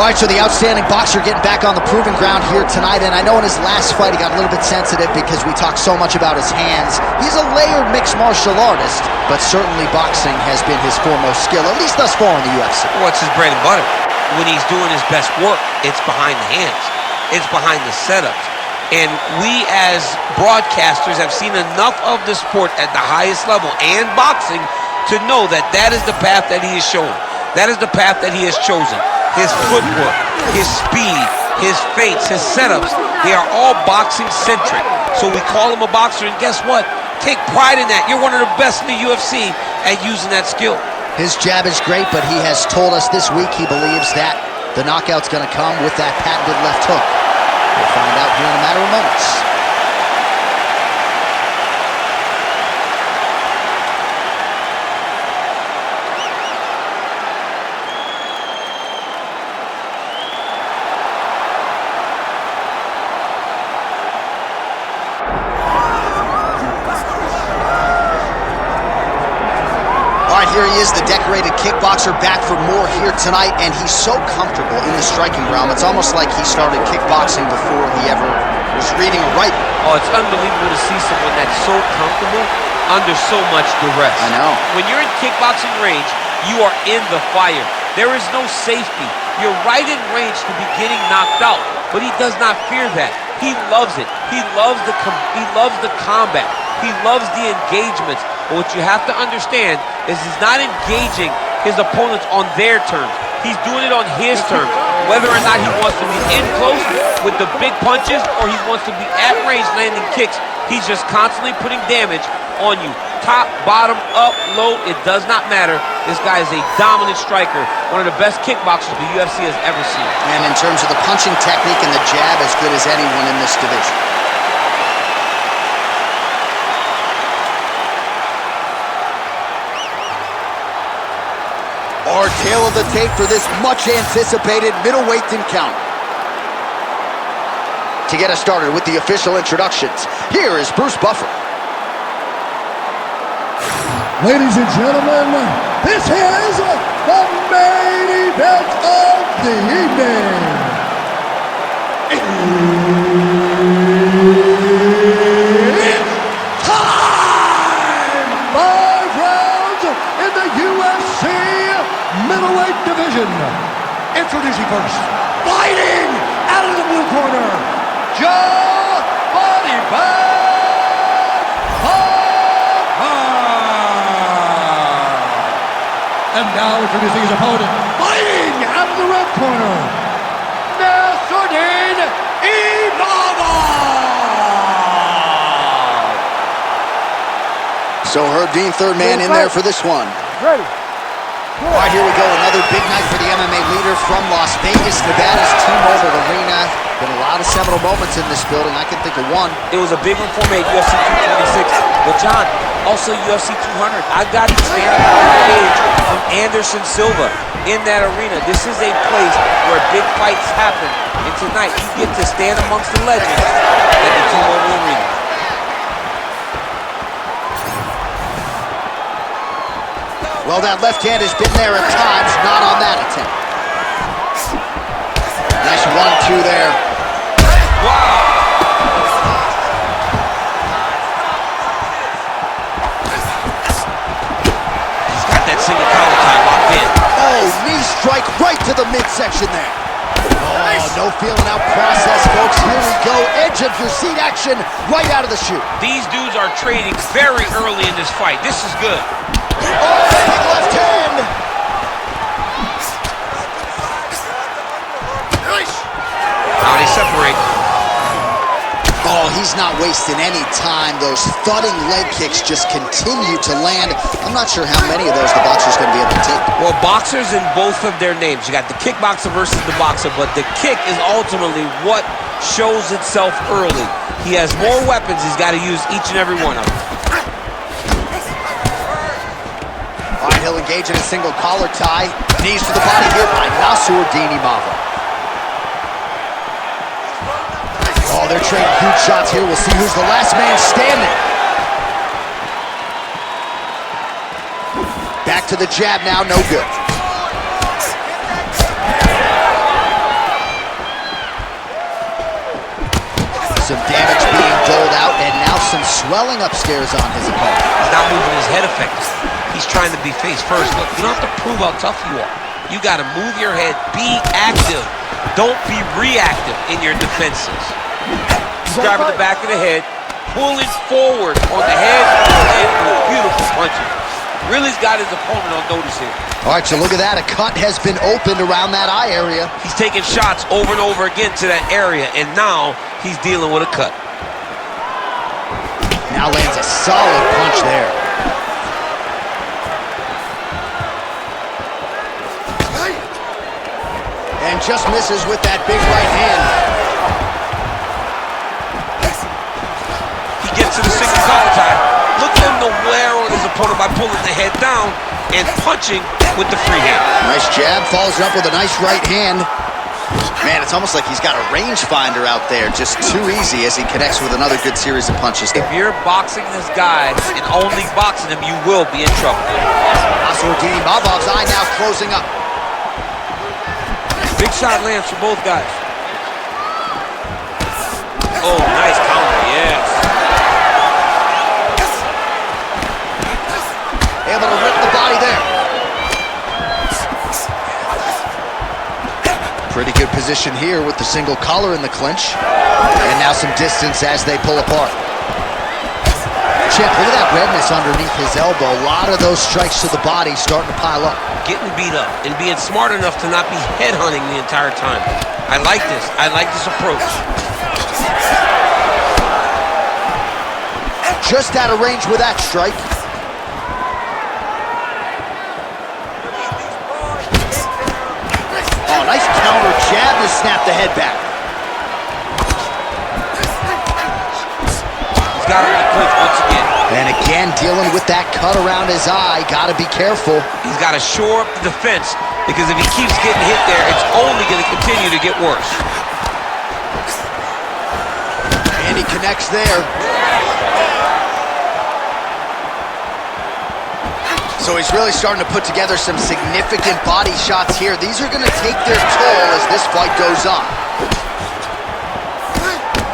All right, so the outstanding boxer getting back on the proving ground here tonight, and I know in his last fight he got a little bit sensitive because we talked so much about his hands. He's a layered mixed martial artist, but certainly boxing has been his foremost skill, at least thus far in the UFC. Well, it's his bread and butter. When he's doing his best work, it's behind the hands. It's behind the setups. And we as broadcasters have seen enough of the sport at the highest level and boxing to know that that is the path that he is showing. That is the path that he has chosen. His footwork, his speed, his feints, his setups, they are all boxing-centric. So we call him a boxer, and guess what? Take pride in that. You're one of the best in the UFC at using that skill. His jab is great, but he has told us this week he believes that the knockout's going to come with that patented left hook. We'll find out here in a matter of moments. Here he is, the decorated kickboxer, back for more here tonight, and he's so comfortable in the striking realm. It's almost like he started kickboxing before he ever was reading or writing. Oh, it's unbelievable to see someone that's so comfortable under so much duress. I know. When you're in kickboxing range, you are in the fire. There is no safety. You're right in range to be getting knocked out, but he does not fear that. He loves it. He loves the combat. He loves the engagements. But what you have to understand is he's not engaging his opponents on their terms. He's doing it on his terms. Whether or not he wants to be in close with the big punches or he wants to be at range landing kicks, he's just constantly putting damage on you. Top, bottom, up, low, it does not matter. This guy is a dominant striker, one of the best kickboxers the UFC has ever seen. And in terms of the punching technique and the jab, as good as anyone in this division. Our tale of the tape for this much-anticipated middleweight encounter. To get us started with the official introductions, here is Bruce Buffer. Ladies and gentlemen, this is the main event of the evening. It's time! 5 rounds in the UFC middleweight division. Introducing first, fighting out of the blue corner, G.O.A.T. And now introducing his opponent, fighting out of the red corner, Nassourdine Imavov. So Herb-Dean, third man in there for this one. Ready. All right, here we go. Another big night for the MMA leader from Las Vegas, Nevada's T-Mobile Arena. Been a lot of seminal moments in this building. I can think of one. It was a big one for me at UFC 226. But John, also UFC 200. I got to stand on the cage of Anderson Silva in that arena. This is a place where big fights happen. And tonight, you get to stand amongst the legends at the T-Mobile Arena. Well, that left hand has been there at times, not on that attempt. Nice 1-2 there. Wow! He's got that single collar tie locked in. Oh, knee strike right to the midsection there. Oh, no feeling out process, folks. Here we go. Edge of your seat action right out of the chute. These dudes are trading very early in this fight. This is good. Oh, big left hand! Now they separate. Oh, he's not wasting any time. Those thudding leg kicks just continue to land. I'm not sure how many of those the boxer's going to be able to take. Well, boxers in both of their names. You got the kickboxer versus the boxer, but the kick is ultimately what shows itself early. He has more weapons. He's got to use each and every one of them. All right, he'll engage in a single collar tie. Knees to the body here by Nassourdine Imavov. Oh, they're trading huge shots here. We'll see who's the last man standing. Back to the jab now, no good. Some damage being doled out, and now some swelling upstairs on his opponent. He's not moving his head effectively. He's trying to be face first. Look, you don't have to prove how tough you are. You got to move your head, be active. Don't be reactive in your defenses. He's driving the back of the head, pulling forward on the head, and beautiful punches. Really's got his opponent on notice here. All right, so look at that. A cut has been opened around that eye area. He's taking shots over and over again to that area, and now he's dealing with a cut. Now lands a solid punch there. And just misses with that big right hand. He gets to the single collar tie. Look at him to wear on his opponent by pulling the head down and punching with the free hand. Nice jab, follows up with a nice right hand. Man, it's almost like he's got a rangefinder out there. Just too easy as he connects with another good series of punches. If you're boxing this guy and only boxing him, you will be in trouble. Nassourdine, Imavov's eye now closing up. Big shot lands for both guys. Oh, nice counter, yes. Able to rip the body there. Pretty good position here with the single collar in the clinch. And now some distance as they pull apart. Champ, look at that redness underneath his elbow. A lot of those strikes to the body starting to pile up. Getting beat up and being smart enough to not be headhunting the entire time. I like this. I like this approach. Just out of range with that strike. Oh, nice counter jab to snap the head back. He's got him in the clinch once again. And again, dealing with that cut around his eye. Got to be careful. He's got to shore up the defense because if he keeps getting hit there, it's only going to continue to get worse. And he connects there. So he's really starting to put together some significant body shots here. These are going to take their toll as this fight goes on.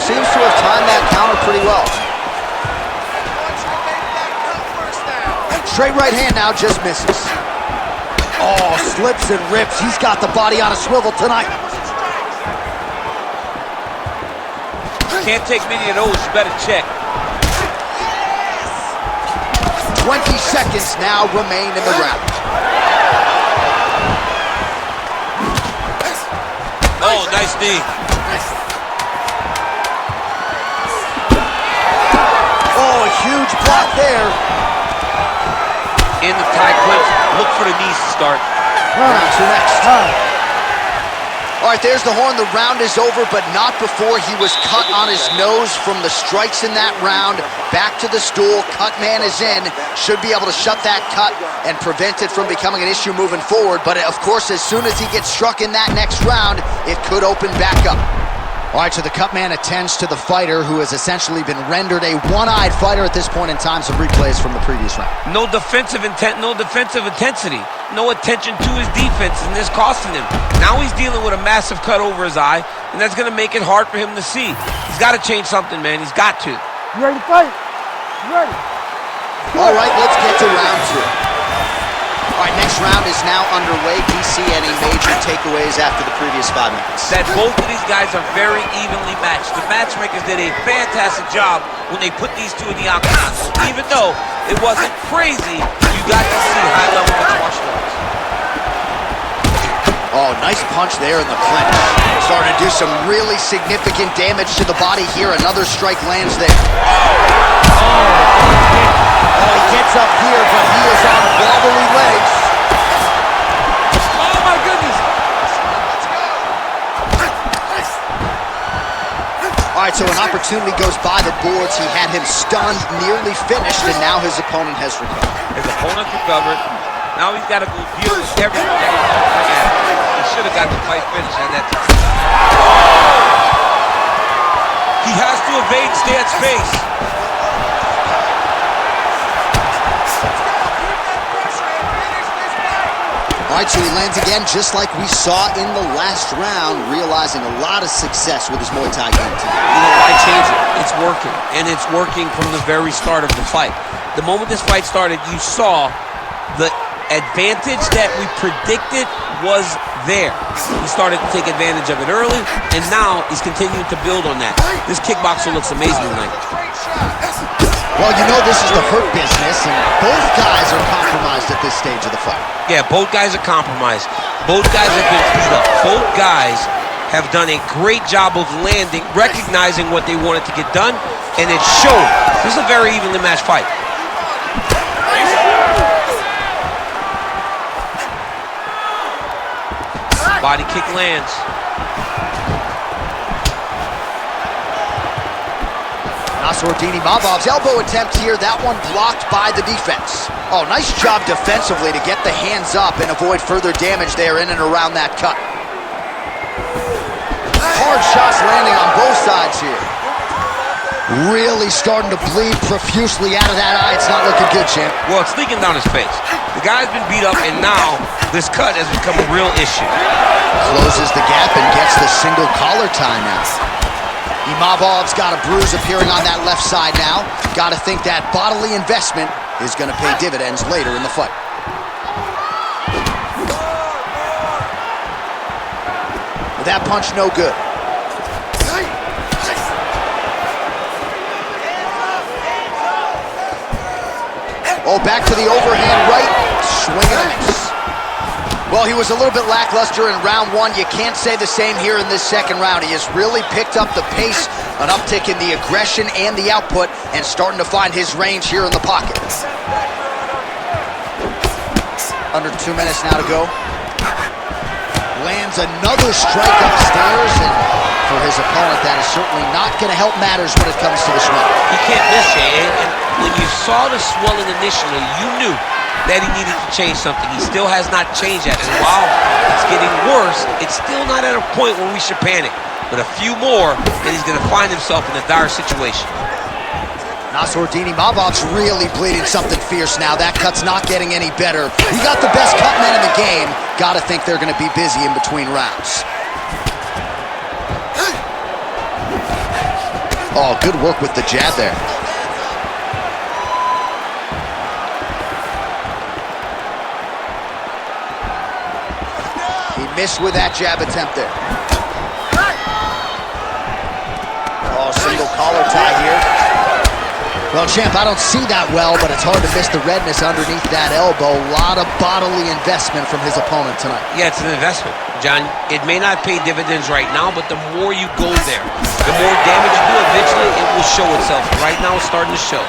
Seems to have timed that counter pretty well. Straight right hand now, just misses. Oh, slips and rips. He's got the body on a swivel tonight. Can't take many of those, you better check. 20 seconds now remain in the round. Oh, nice knee. Oh, a huge block there. In the tie clinch, look for the knees to start. Round two next. All right, there's the horn. The round is over, but not before he was cut on his nose from the strikes in that round. Back to the stool. Cut man is in. Should be able to shut that cut and prevent it from becoming an issue moving forward. But, of course, as soon as he gets struck in that next round, it could open back up. All right, so the cut man attends to the fighter who has essentially been rendered a one-eyed fighter at this point in time. Some replays from the previous round. No defensive intent, no defensive intensity. No attention to his defense, and this costing him. Now he's dealing with a massive cut over his eye, and that's going to make it hard for him to see. He's got to change something, man. He's got to. You ready to fight? You ready? All right, let's get to round two. All right, next round is now underway. DC, any major takeaways after the previous 5 minutes? That both of these guys are very evenly matched. The matchmakers did a fantastic job when they put these two in the octagon. Even though it wasn't crazy, you got to see high-level mixed martial arts. Oh, nice punch there in the clinch. Starting to do some really significant damage to the body here. Another strike lands there. Oh, he gets up here, but he is on wobbly legs. Oh, my goodness. All right, so an opportunity goes by the boards. He had him stunned, nearly finished, and now his opponent has recovered. His opponent recovered. Now he's got to go deal with everything that he's going to bring at him. He should have got the fight finished at that time. He has to evade, stay at space. All All right, so he lands again, just like we saw in the last round, realizing a lot of success with his Muay Thai game tonight. You know, why change it? It's working, and it's working from the very start of the fight. The moment this fight started, you saw the advantage that we predicted was there. He started to take advantage of it early, and now he's continuing to build on that. This kickboxer looks amazing tonight. Well, you know this is the hurt business, and both guys are compromised at this stage of the fight. Yeah, both guys are compromised. Both guys have been beat up. Both guys have done a great job of landing, recognizing what they wanted to get done, and it showed. This is a very evenly matched fight. Body kick lands. Nassourdine Imavov's elbow attempt here, that one blocked by the defense. Oh, nice job defensively to get the hands up and avoid further damage there in and around that cut. Hard shots landing on both sides here. Really starting to bleed profusely out of that eye. It's not looking good, champ. Well, it's leaking down his face. The guy's been beat up, and now this cut has become a real issue. Closes the gap and gets the single collar tie now. Imavov's got a bruise appearing on that left side now. Got to think that bodily investment is going to pay dividends later in the fight. But that punch no good. Oh, back to the overhand right. Swing and a miss. Well, he was a little bit lackluster in round one. You can't say the same here in this second round. He has really picked up the pace, an uptick in the aggression and the output, and starting to find his range here in the pocket. Under 2 minutes now to go. Lands another strike upstairs, and for his opponent, that is certainly not going to help matters when it comes to this round. He can't miss, Jay. And when you saw the swelling initially, you knew that he needed to change something. He still has not changed that. And while it's getting worse, it's still not at a point where we should panic. But a few more, and he's going to find himself in a dire situation. Nassourdine Imavov's really bleeding something fierce now. That cut's not getting any better. He got the best cut man in the game. Got to think they're going to be busy in between rounds. Oh, good work with the jab there. He missed with that jab attempt there. Oh, single collar tie here. Well, champ, I don't see that well, but it's hard to miss the redness underneath that elbow. A lot of bodily investment from his opponent tonight. Yeah, it's an investment, John. It may not pay dividends right now, but the more you go there, the more damage you do, eventually it will show itself. Right now, it's starting to show.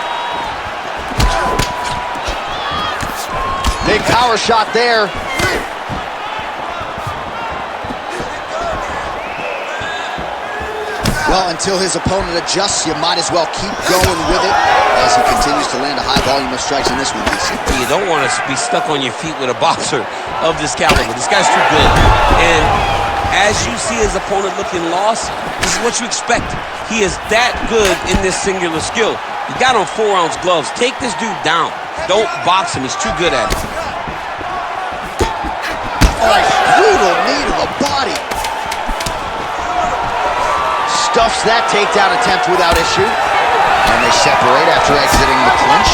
Big power shot there. Well, until his opponent adjusts, you might as well keep going with it as he continues to land a high volume of strikes in this one. You don't want to be stuck on your feet with a boxer of this caliber. This guy's too good. And as you see his opponent looking lost, this is what you expect. He is that good in this singular skill. You got on 4-ounce gloves. Take this dude down. Don't box him. He's too good at it. Oh, brutal knee to the body. Stuffs that takedown attempt without issue. And they separate after exiting the clinch.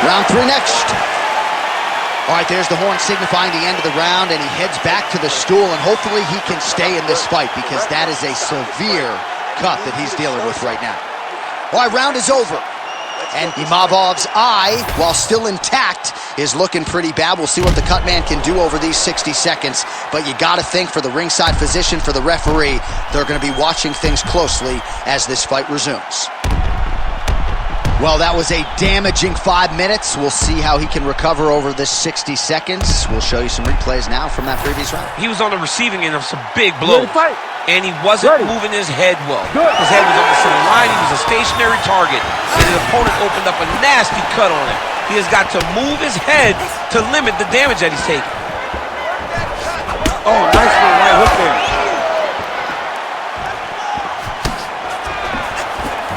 Round 3 next. All right, there's the horn signifying the end of the round, and he heads back to the stool, and hopefully he can stay in this fight because that is a severe cut that he's dealing with right now. All right, round is over. And Imavov's eye, while still intact, is looking pretty bad. We'll see what the cut man can do over these 60 seconds. But you got to think for the ringside physician, for the referee, they're going to be watching things closely as this fight resumes. Well, that was a damaging 5 minutes. We'll see how he can recover over this 60 seconds. We'll show you some replays now from that previous round. He was on the receiving end of some big blows. And he wasn't moving his head well. His head was on the center line. He was a stationary target. And his opponent opened up a nasty cut on him. He has got to move his head to limit the damage that he's taking. Oh, nice one, right hook there.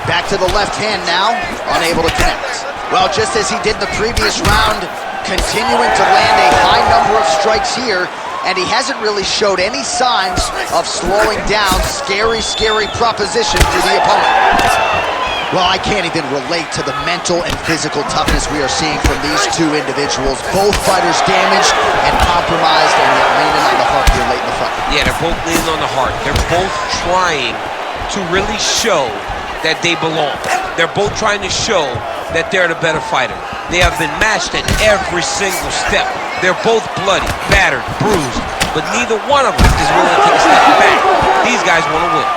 Back to the left hand now, unable to connect. Well, just as he did the previous round, continuing to land a high number of strikes here, and he hasn't really showed any signs of slowing down. Scary, scary proposition for the opponent. Well, I can't even relate to the mental and physical toughness we are seeing from these two individuals. Both fighters damaged and compromised, and yet leaning on the heart here late in the fight. Yeah, they're both leaning on the heart. They're both trying to really show that they belong. They're both trying to show that they're the better fighter. They have been matched at every single step. They're both bloody, battered, bruised, but neither one of them is willing to take a step back. These guys want to win.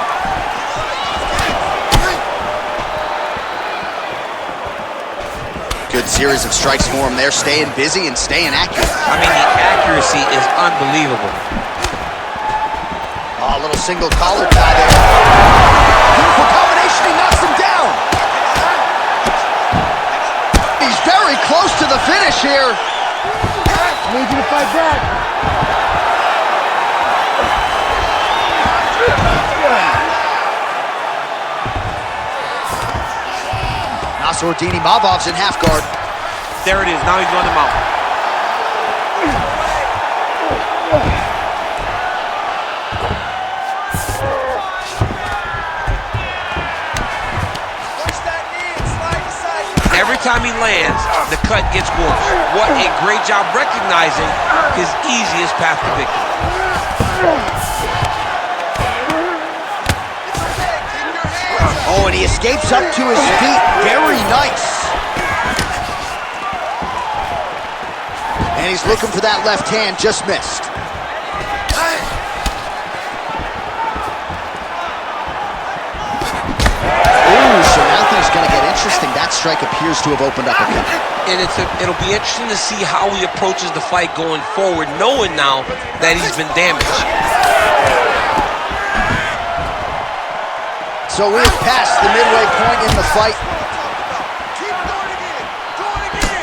Good series of strikes for him there, staying busy and staying accurate. I mean, the accuracy is unbelievable. Oh, a little single collar tie there. Beautiful combination, he knocks him down. He's very close to the finish here. I need you to fight back. Nassourdine, Imavov's in half guard. There it is, now he's running him out. Every time he lands, the cut gets worse. What a great job recognizing his easiest path to victory. Oh, and he escapes up to his feet. Very nice. And he's looking for that left hand, just missed. Ooh, so now things gonna get interesting. That strike appears to have opened up a cut. And it'll be interesting to see how he approaches the fight going forward, knowing now that he's been damaged. So we've passed the midway point in the fight.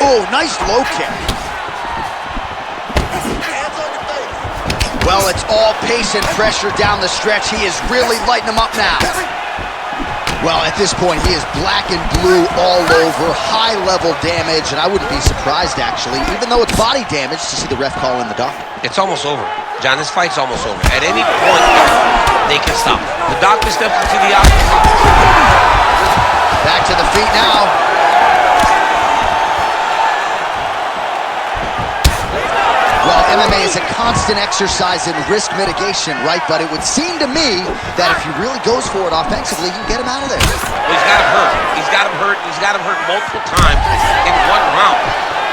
Oh, nice low kick. Well, it's all pace and pressure down the stretch. He is really lighting him up now. Well, at this point, he is black and blue all over, high-level damage, and I wouldn't be surprised, actually, even though it's body damage, to see the ref call in the doctor. It's almost over. John, this fight's almost over. At any point, they can stop. The doctor steps into the octagon. Back to the feet now. Well, MMA is a constant exercise in risk mitigation, right? But it would seem to me that if he really goes for it offensively, you can get him out of there. Well, he's got him hurt. He's got him hurt. He's got him hurt multiple times in one round.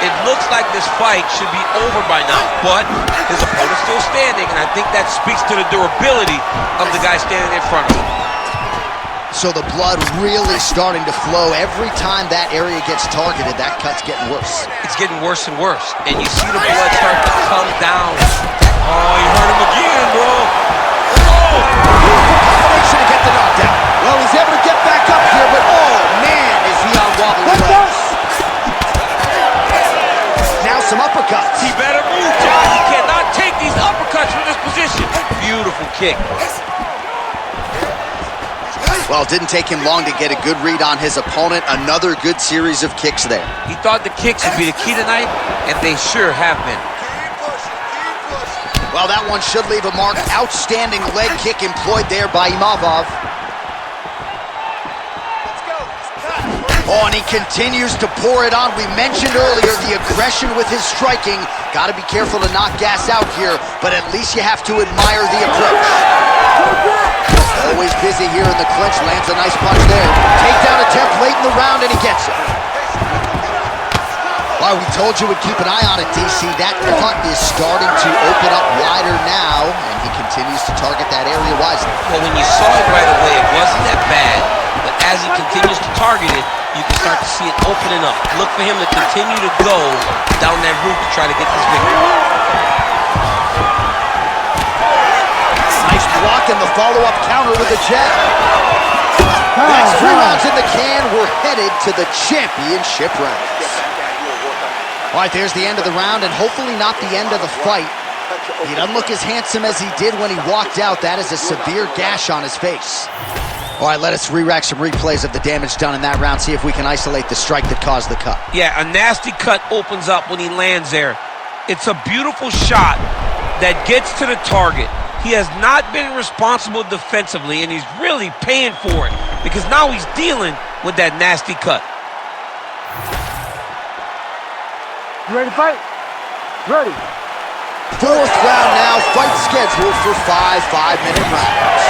It looks like this fight should be over by now, but his opponent's still standing, and I think that speaks to the durability of the guy standing in front of him. So the blood really starting to flow. Every time that area gets targeted, that cut's getting worse. It's getting worse and worse, and you see the blood start to come down. Oh, he hurt him again, bro. Oh! Combination to get the knockdown. Well, he's able to get back up here, but oh, man, is he on wobbly legs. Now some uppercuts. He better move, John. He cannot take these uppercuts from this position. Beautiful kick. Well, it didn't take him long to get a good read on his opponent. Another good series of kicks there. He thought the kicks would be the key tonight, and they sure have been. Well, that one should leave a mark. Outstanding leg kick employed there by Imavov. Oh, and he continues to pour it on. We mentioned earlier the aggression with his striking. Got to be careful to not gas out here, but at least you have to admire the approach. Always busy here in the clinch, lands a nice punch there. Takedown attempt late in the round, and he gets it. Well, we told you we'd keep an eye on it, DC. That cut is starting to open up wider now, and he continues to target that area wisely. Well, when you saw it right away, it wasn't that bad, but as he continues to target it, you can start to see it opening up. Look for him to continue to go down that route to try to get this victory. Nice block and the follow-up counter with the jab. That's 3 rounds in the can. We're headed to the championship rounds. All right, there's the end of the round, and hopefully not the end of the fight. He doesn't look as handsome as he did when he walked out. That is a severe gash on his face. All right, let us re-rack some replays of the damage done in that round, see if we can isolate the strike that caused the cut. Yeah, a nasty cut opens up when he lands there. It's a beautiful shot that gets to the target. He has not been responsible defensively, and he's really paying for it because now he's dealing with that nasty cut. You ready to fight? Ready. Fourth round now, fight scheduled for 5 5-minute rounds.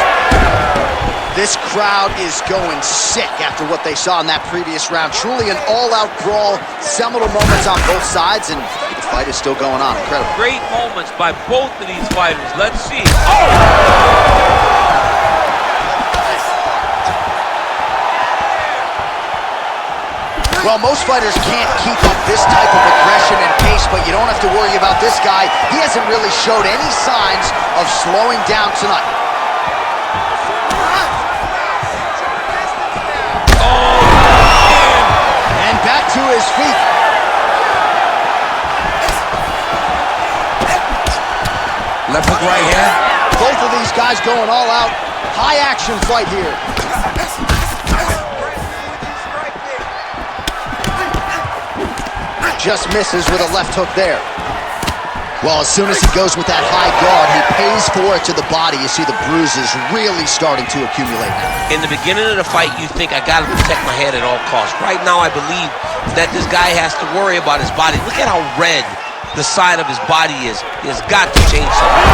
This crowd is going sick after what they saw in that previous round. Truly an all-out brawl, seminal moments on both sides, and the fight is still going on. Incredible. Great moments by both of these fighters. Let's see. Well, most fighters can't keep up this type of aggression and pace, but you don't have to worry about this guy. He hasn't really showed any signs of slowing down tonight. And back to his feet. Left hook right here. Both of these guys going all out. High action fight here. Just misses with a left hook there. Well, as soon as he goes with that high guard, he pays for it to the body. You see the bruises really starting to accumulate now. In the beginning of the fight, you think, I got to protect my head at all costs. Right now, I believe that this guy has to worry about his body. Look at how red the side of his body is. He has got to change something.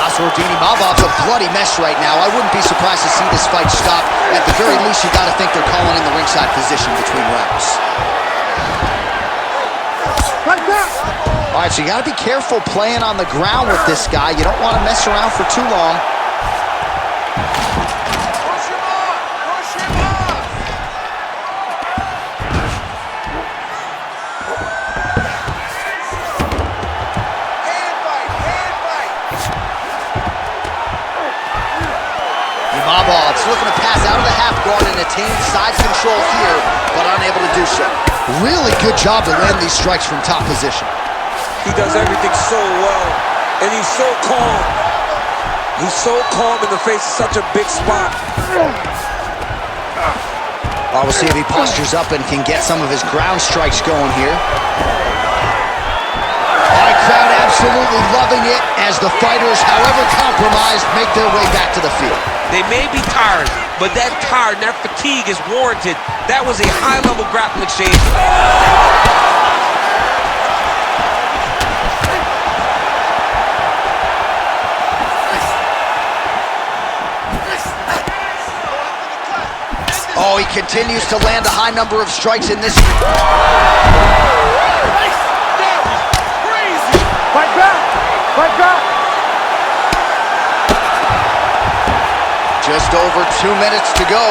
Nassourdine Imavov's a bloody mess right now. I wouldn't be surprised to see this fight stop. At the very least, you got to think they're calling in the ringside position between rounds. All right, so you got to be careful playing on the ground with this guy. You don't want to mess around for too long. Imavov's looking to pass out of the half guard and attain side control here, but unable to do so. Really good job to land these strikes from top position. He does everything so well, and he's so calm. He's so calm in the face of such a big spot. Well, we'll see if he postures up and can get some of his ground strikes going here. All right, crowd absolutely loving it as the fighters, however compromised, make their way back to the field. They may be tired, but that tired and that fatigue is warranted. That was a high-level grappling exchange. Oh, he continues to land a high number of strikes in this. Fight back! Fight back! Just over 2 minutes to go.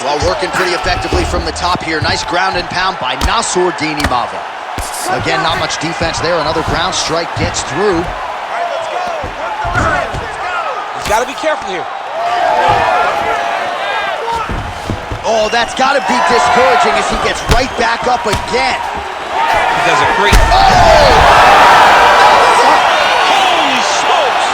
Well, working pretty effectively from the top here. Nice ground and pound by Nassourdine Imavov. Again, not much defense there. Another ground strike gets through. He's got to be careful here. Oh, that's got to be discouraging as he gets right back up again. He does a great... Holy smokes!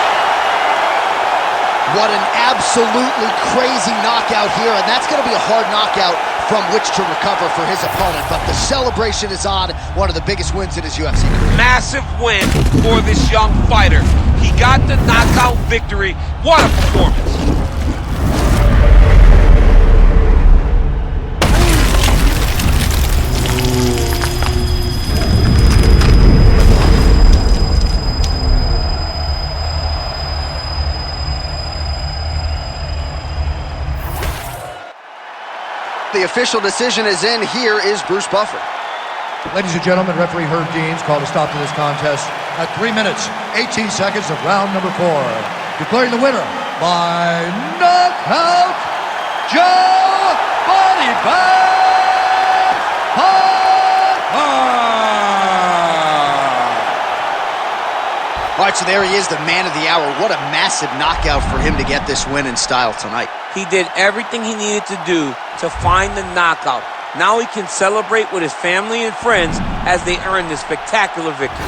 What an absolutely crazy knockout here, and that's going to be a hard knockout from which to recover for his opponent, but the celebration is on. One of the biggest wins in his UFC career. Massive win for this young fighter. He got the knockout victory. What a performance. The official decision is in. Here is Bruce Buffer. Ladies and gentlemen, referee Herb Deans called a stop to this contest at 3 minutes, 18 seconds of round number 4. Declaring the winner by knockout, G.O.A.T. All right, so there he is, the man of the hour. What a massive knockout for him to get this win in style tonight. He did everything he needed to do to find the knockout. Now he can celebrate with his family and friends as they earn this spectacular victory.